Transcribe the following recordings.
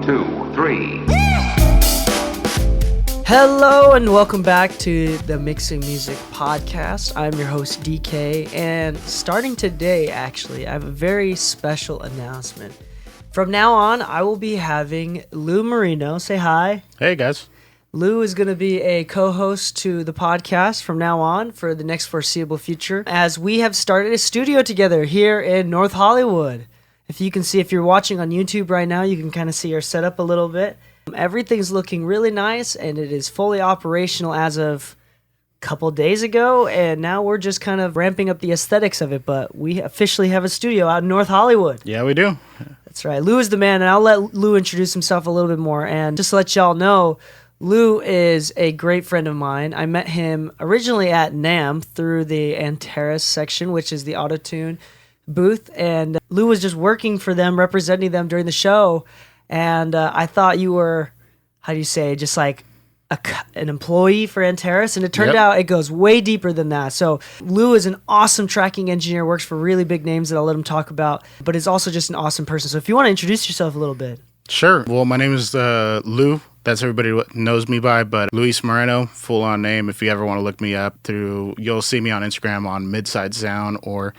2, 3. Hello and welcome back to the Mixing Music Podcast. I'm your host, Dee Kei, and starting today, actually, I have a very special announcement. From now on, I will be having Lu Moreno. Say hi. Hey, guys. Lu is going to be a co-host to the podcast from now on for the next foreseeable future, as we have started a studio together here in North Hollywood. If you can see, if you're watching on YouTube right now, you can kind of see our setup a little bit. Everything's looking really nice, and it is fully operational as of a couple days ago, and now we're just kind of ramping up the aesthetics of it, but we officially have a studio out in North Hollywood. Yeah, we do. That's right. Lu is the man, and I'll let Lu introduce himself a little bit more. And just to let y'all know, Lu is a great friend of mine. I met him originally at NAMM through the Antares section, which is the autotune booth, and Lu was just working for them, representing them during the show. And I thought you were, how do you say, just like an employee for Antares. And it turned out it goes way deeper than that. So Lu is an awesome tracking engineer, works for really big names that I'll let him talk about, but is also just an awesome person. So if you want to introduce yourself a little bit. Sure. Well, my name is Lu. That's everybody knows me by, but Lu Moreno, full on name. If you ever want to look me up you'll see me on Instagram on Midside Sound or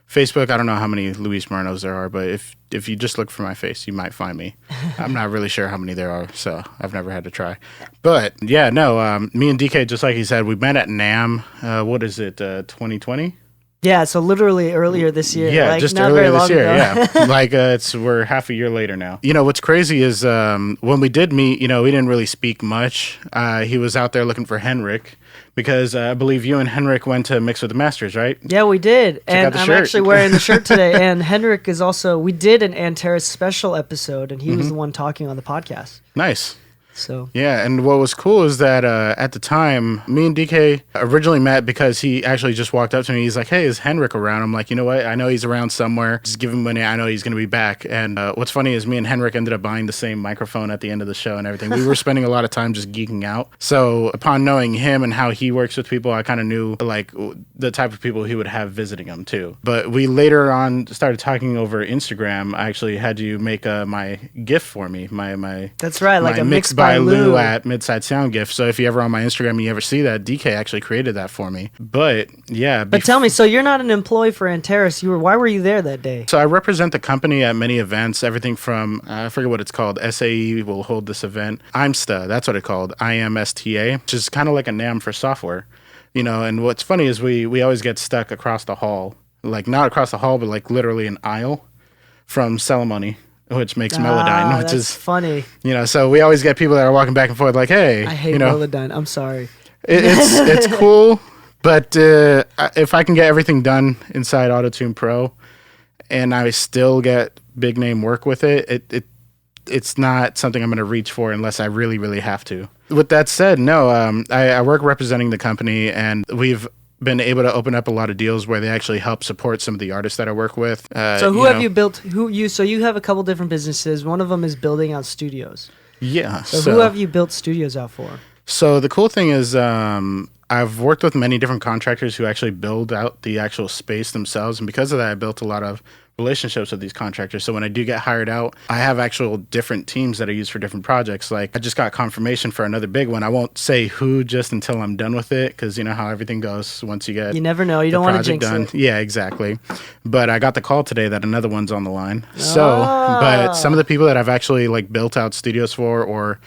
Facebook. I don't know how many Luis Morenos there are, but if you just look for my face, you might find me. I'm not really sure how many there are, so I've never had to try. But yeah, no, me and Dee Kei, just like he said, we met at NAMM. What is it, 2020? Yeah, so literally earlier this year. Yeah, like, just not earlier very this long year. ago. Yeah, like we're half a year later now. You know what's crazy is when we did meet, we didn't really speak much. He was out there looking for Henrik because I believe you and Henrik went to Mix with the Masters, right? Yeah, we did. And I'm shirt. actually wearing the shirt today. And Henrik is also, we did an Antares special episode, and he was the one talking on the podcast. Nice. So yeah, and what was cool is that at the time, me and Dee Kei originally met because he actually just walked up to me. He's like, "Hey, is Henrik around?" I'm like, "You know what? I know he's around somewhere. Just give him money. I know he's going to be back." And what's funny is me and Henrik ended up buying the same microphone at the end of the show and everything. We were spending a lot of time just geeking out. So upon knowing him and how he works with people, I kind of knew like the type of people he would have visiting him too. But we later on started talking over Instagram. I actually had you make my GIF for me. My that's right, like a mix by Lu at Midside Sound GIF. So if you ever on my Instagram and you ever see that, Dee Kei actually created that for me. But yeah. But tell me, so you're not an employee for Antares. Why were you there that day? So I represent the company at many events, everything from, I forget what it's called, SAE will hold this event. IMSTA, that's what it's called, IMSTA, which is kind of like a NAMM for software. And what's funny is we always get stuck across the hall. Like not across the hall, but like literally an aisle from Ceremony, which makes Melodyne, which is funny. So we always get people that are walking back and forth like, hey. I hate Melodyne. I'm sorry. It's cool, but if I can get everything done inside AutoTune Pro and I still get big name work with it's not something I'm going to reach for unless I really, really have to. With that said, no, I work representing the company, and we've been able to open up a lot of deals where they actually help support some of the artists that I work with. So who have you built? So you have a couple different businesses. One of them is building out studios. Yeah. So who have you built studios out for? So the cool thing is I've worked with many different contractors who actually build out the actual space themselves. And because of that, I built a lot of relationships with these contractors. So when I do get hired out, I have actual different teams that I use for different projects. Like I just got confirmation for another big one. I won't say who just until I'm done with it, because you know how everything goes once you get you never know. You don't want to jinx it. Yeah, exactly. But I got the call today that another one's on the line. But some of the people that I've actually like built out studios for or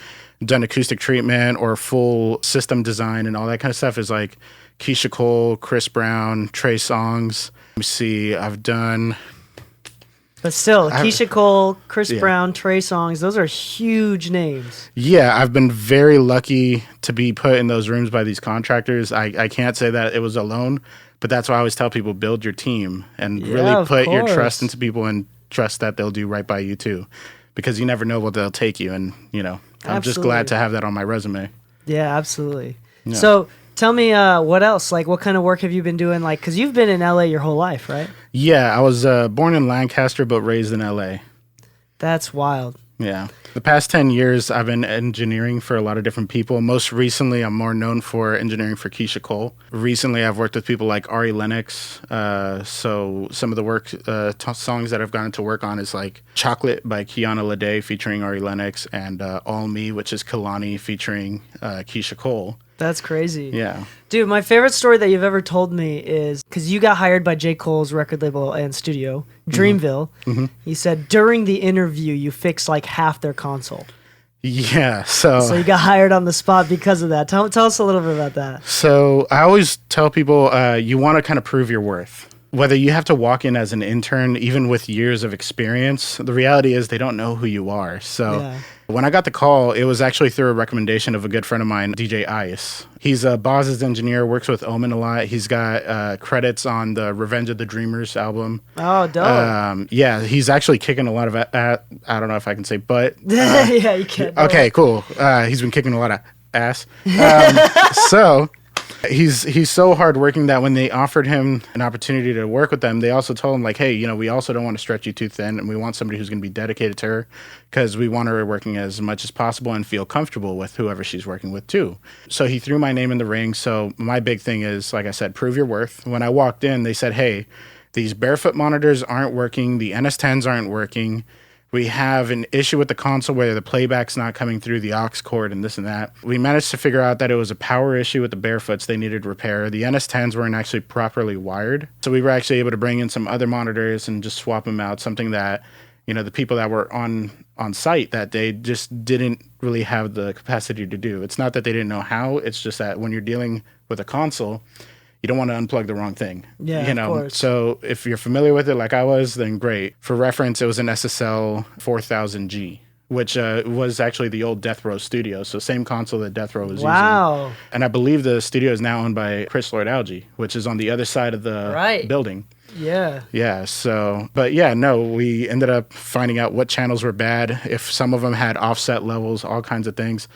done acoustic treatment or full system design and all that kind of stuff is like Keisha Cole, Chris Brown, Trey Songz. Let me see, I've done... But still, Keisha Cole, Chris Brown, Trey Songz, those are huge names. Yeah, I've been very lucky to be put in those rooms by these contractors. I can't say that it was alone, but that's why I always tell people, build your team and really put your trust into people and trust that they'll do right by you too. Because you never know what they'll take you. And, I'm just glad to have that on my resume. Yeah, absolutely. Yeah. So tell me what else? Like, what kind of work have you been doing? Like, because you've been in LA your whole life, right? Yeah, I was born in Lancaster but raised in LA. That's wild. Yeah. The past 10 years, I've been engineering for a lot of different people. Most recently, I'm more known for engineering for Keisha Cole. Recently, I've worked with people like Ari Lennox. So some of the songs that I've gotten to work on is like Chocolate by Kiana Lede featuring Ari Lennox, and All Me, which is Kalani featuring Keisha Cole. That's crazy. Yeah. Dude, my favorite story that you've ever told me is because you got hired by J. Cole's record label and studio, Dreamville. Mm-hmm. You said during the interview, you fixed like half their console. Yeah. So you got hired on the spot because of that. Tell us a little bit about that. So I always tell people you want to kind of prove your worth. Whether you have to walk in as an intern, even with years of experience, the reality is they don't know who you are. So when I got the call, it was actually through a recommendation of a good friend of mine, DJ Ice. He's a Boz's engineer, works with Omen a lot. He's got credits on the Revenge of the Dreamers album. Oh, dope. Yeah, he's actually kicking a lot of, I don't know if I can say butt. Yeah, you can. Okay, cool. He's been kicking a lot of ass. So... He's so hardworking that when they offered him an opportunity to work with them, they also told him like, hey, we also don't want to stretch you too thin, and we want somebody who's going to be dedicated to her because we want her working as much as possible and feel comfortable with whoever she's working with too. So he threw my name in the ring. So my big thing is, like I said, prove your worth. When I walked in, they said, hey, these barefoot monitors aren't working. The NS10s aren't working. We have an issue with the console where the playback's not coming through the aux cord and this and that. We managed to figure out that it was a power issue with the barefoots they needed repair. The NS10s weren't actually properly wired. So we were actually able to bring in some other monitors and just swap them out, something that, the people that were on site that day just didn't really have the capacity to do. It's not that they didn't know how, it's just that when you're dealing with a console, you don't want to unplug the wrong thing. Yeah, of course. So if you're familiar with it like I was, then great. For reference, it was an SSL 4000G, which was actually the old Death Row studio. So same console that Death Row was using. Wow. And I believe the studio is now owned by Chris Lord Alge, which is on the other side of the building. Yeah. Yeah. So, but yeah, no, we ended up finding out what channels were bad, if some of them had offset levels, all kinds of things.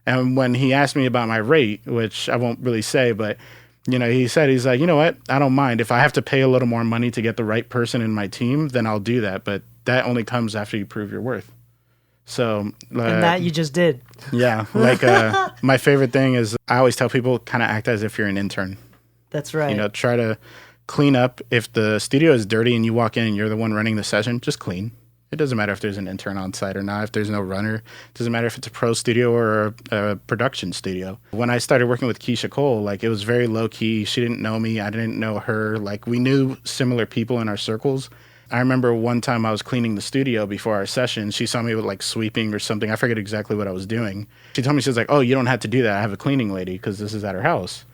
And when he asked me about my rate, which I won't really say, but he said, he's like, you know what? I don't mind. If I have to pay a little more money to get the right person in my team, then I'll do that. But that only comes after you prove your worth. So, and that you just did. Yeah. Like, my favorite thing is I always tell people kind of act as if you're an intern. That's right. Try to clean up. If the studio is dirty and you walk in and you're the one running the session, just clean. It doesn't matter if there's an intern on site or not, if there's no runner. It doesn't matter if it's a pro studio or a production studio. When I started working with Keisha Cole, like, it was very low key. She didn't know me. I didn't know her. Like, we knew similar people in our circles. I remember one time I was cleaning the studio before our session. She saw me with like sweeping or something. I forget exactly what I was doing. She told me, she was like, oh, you don't have to do that. I have a cleaning lady because this is at her house.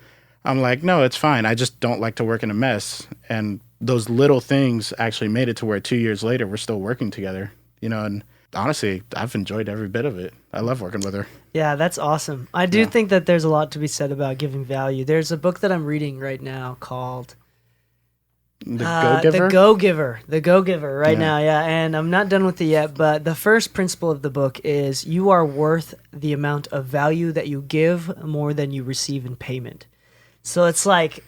I'm like, no, it's fine. I just don't like to work in a mess. And those little things actually made it to where 2 years later, we're still working together, and honestly, I've enjoyed every bit of it. I love working with her. Yeah, that's awesome. I do think that there's a lot to be said about giving value. There's a book that I'm reading right now called The Go-Giver right now. Yeah. And I'm not done with it yet, but the first principle of the book is you are worth the amount of value that you give more than you receive in payment. So it's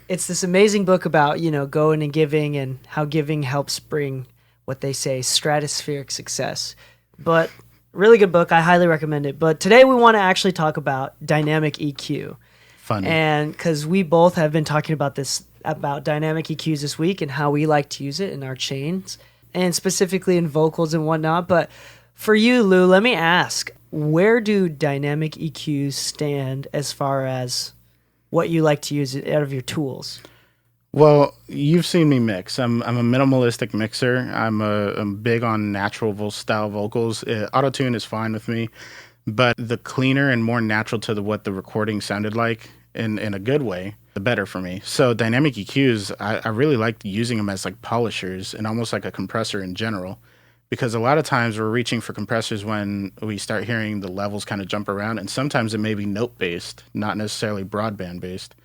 this amazing book about, going and giving and how giving helps bring what they say stratospheric success. But really good book. I highly recommend it. But today we want to actually talk about dynamic EQ. Fun. And because we both have been talking about dynamic EQs this week and how we like to use it in our chains and specifically in vocals and whatnot. But for you, Lu, let me ask, where do dynamic EQs stand as far as what you like to use out of your tools? Well, you've seen me mix. I'm a minimalistic mixer. I'm big on natural style vocals. Auto-tune is fine with me, but the cleaner and more natural to what the recording sounded like in a good way, the better for me. So dynamic EQs, I really like using them as like polishers and almost like a compressor in general, because a lot of times we're reaching for compressors when we start hearing the levels kind of jump around, and sometimes it may be note-based, not necessarily broadband-based.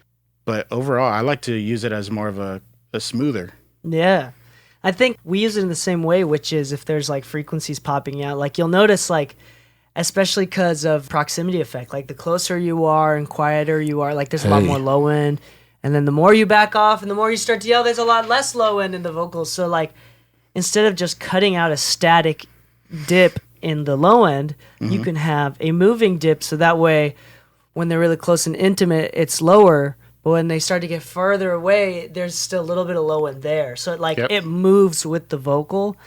But overall, I like to use it as more of a smoother. Yeah. I think we use it in the same way, which is if there's like frequencies popping out, like you'll notice like, especially because of proximity effect, like the closer you are and quieter you are, like there's a lot more low end. And then the more you back off and the more you start to yell, there's a lot less low end in the vocals. So like, instead of just cutting out a static dip in the low end, you can have a moving dip. So that way, when they're really close and intimate, it's lower. But when they start to get further away, there's still a little bit of low end there. So it moves with the vocal.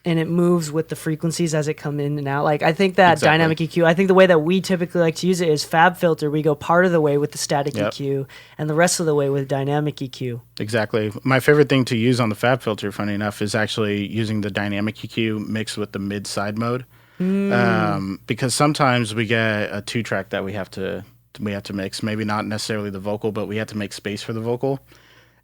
And it moves with the frequencies as it come in and out. Like I think that dynamic EQ, I think the way that we typically like to use it is FabFilter. We go part of the way with the static EQ and the rest of the way with dynamic EQ. Exactly. My favorite thing to use on the FabFilter, funny enough, is actually using the dynamic EQ mixed with the mid-side mode. Because sometimes we get a 2-track that we have to mix. Maybe not necessarily the vocal, but we have to make space for the vocal.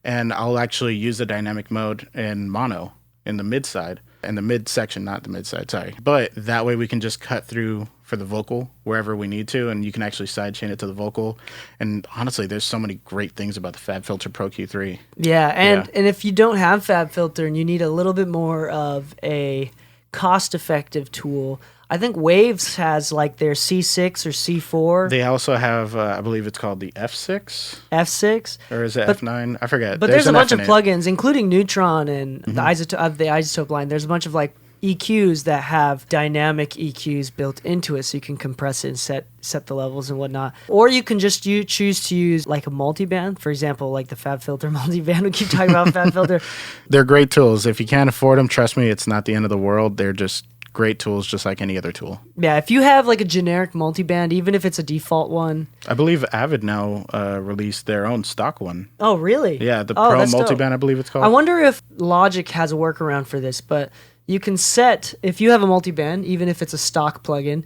And I'll actually use the dynamic mode in mono in the mid-side. And the mid section, not the mid side, sorry. But that way we can just cut through for the vocal wherever we need to, and you can actually sidechain it to the vocal. And honestly, there's so many great things about the FabFilter Pro Q3. Yeah, and if you don't have FabFilter and you need a little bit more of a cost-effective tool, I think Waves has like their C6 or C4. They also have, I believe it's called the F6. F6? Or is it F9? I forget. But there's a bunch of plugins, including Neutron and the isotope line. There's a bunch of like EQs that have dynamic EQs built into it, so you can compress it and set the levels and whatnot. Or you can just choose to use like a multiband, for example, like the FabFilter multiband. We keep talking about FabFilter. They're great tools. If you can't afford them, trust me, it's not the end of the world. They're just great tools, just like any other tool. Yeah, if you have like a generic multiband, even if it's a default one. I believe Avid now released their own stock one. Oh, really? Yeah, the Pro multiband, dope. I believe it's called. I wonder if Logic has a workaround for this, but you can set, if you have a multiband, even if it's a stock plugin,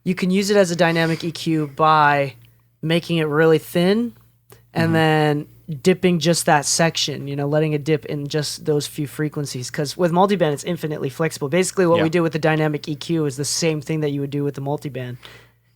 you can use it as a dynamic EQ by making it really thin and then dipping just that section, letting it dip in just those few frequencies. Because with multiband, it's infinitely flexible. Basically, what we do with the dynamic EQ is the same thing that you would do with the multiband,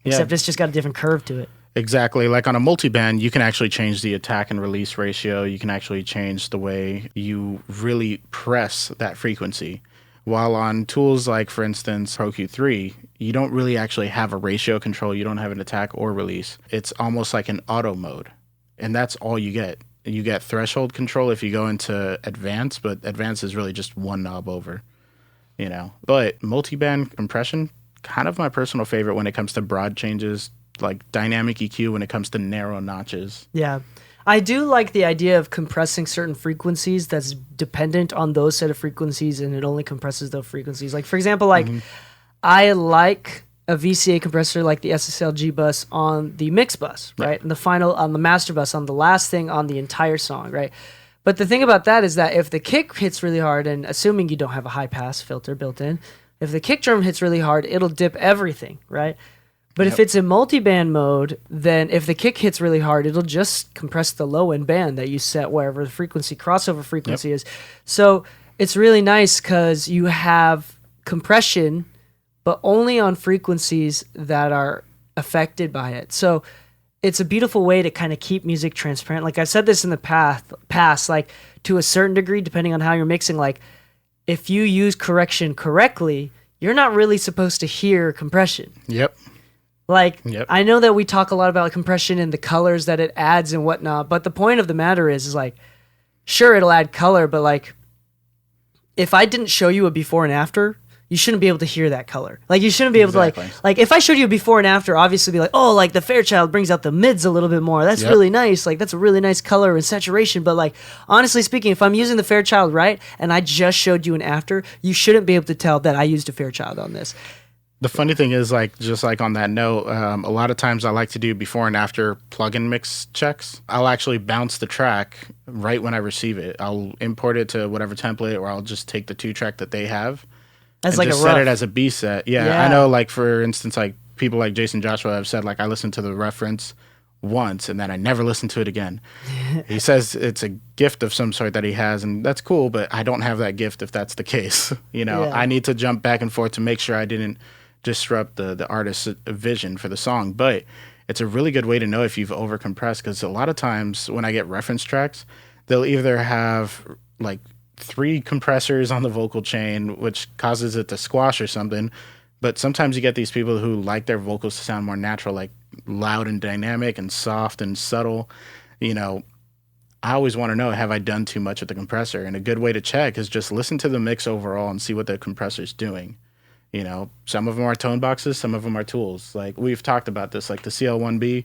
except it's just got a different curve to it. Exactly. Like on a multiband, you can actually change the attack and release ratio. You can actually change the way you really press that frequency. While on tools like, for instance, Pro Q3, you don't really actually have a ratio control. You don't have an attack or release. It's almost like an auto mode. And that's all you get. You get threshold control if you go into advanced, but advanced is really just one knob over, But multiband compression, kind of my personal favorite when it comes to broad changes, like dynamic EQ when it comes to narrow notches. Yeah. I do like the idea of compressing certain frequencies that's dependent on those set of frequencies, and it only compresses those frequencies. Like, for example, I like a VCA compressor like the SSLG bus on the mix bus, right? And the final on the master bus on the last thing on the entire song, right? But the thing about that is that if the kick hits really hard, and assuming you don't have a high pass filter built in, if the kick drum hits really hard, it'll dip everything, right? But if it's in multiband mode, then if the kick hits really hard, it'll just compress the low end band that you set wherever the crossover frequency is. So it's really nice because you have compression, but only on frequencies that are affected by it. So it's a beautiful way to kind of keep music transparent. Like I've said this in the past, like to a certain degree, depending on how you're mixing, like if you use correction correctly, you're not really supposed to hear compression. Yep. I know that we talk a lot about compression and the colors that it adds and whatnot, but the point of the matter is like, sure, it'll add color, but like, if I didn't show you a before and after, you shouldn't be able to hear that color. Like, you shouldn't be able to like, if I showed you a before and after, obviously be like, oh, like the Fairchild brings out the mids a little bit more. That's really nice. Like, that's a really nice color and saturation. But like, honestly speaking, if I'm using the Fairchild right, and I just showed you an after, you shouldn't be able to tell that I used a Fairchild on this. The funny thing is, like, just like on that note, a lot of times I like to do before and after plugin mix checks. I'll actually bounce the track right when I receive it. I'll import it to whatever template, or I'll just take the 2-track that they have as and like just set it as a B set. Yeah, I know, like, for instance, like people like Jason Joshua have said, like, I listened to the reference once and then I never listened to it again. He says it's a gift of some sort that he has, and that's cool, but I don't have that gift if that's the case. I need to jump back and forth to make sure I didn't disrupt the artist's vision for the song. But it's a really good way to know if you've overcompressed, because a lot of times when I get reference tracks, they'll either have like 3 compressors on the vocal chain, which causes it to squash or something. But sometimes you get these people who like their vocals to sound more natural, like loud and dynamic and soft and subtle. I always want to know, have I done too much with the compressor? And a good way to check is just listen to the mix overall and see what the compressor's doing. You know, some of them are tone boxes, some of them are tools. Like we've talked about this, like the CL1B,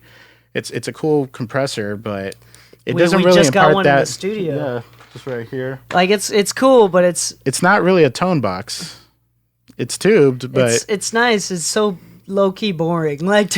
it's a cool compressor, but it doesn't we really just got impart one that. in the studio. Yeah, just right here. Like it's cool, but It's not really a tone box. It's tubed, but it's nice. It's so low key boring. Like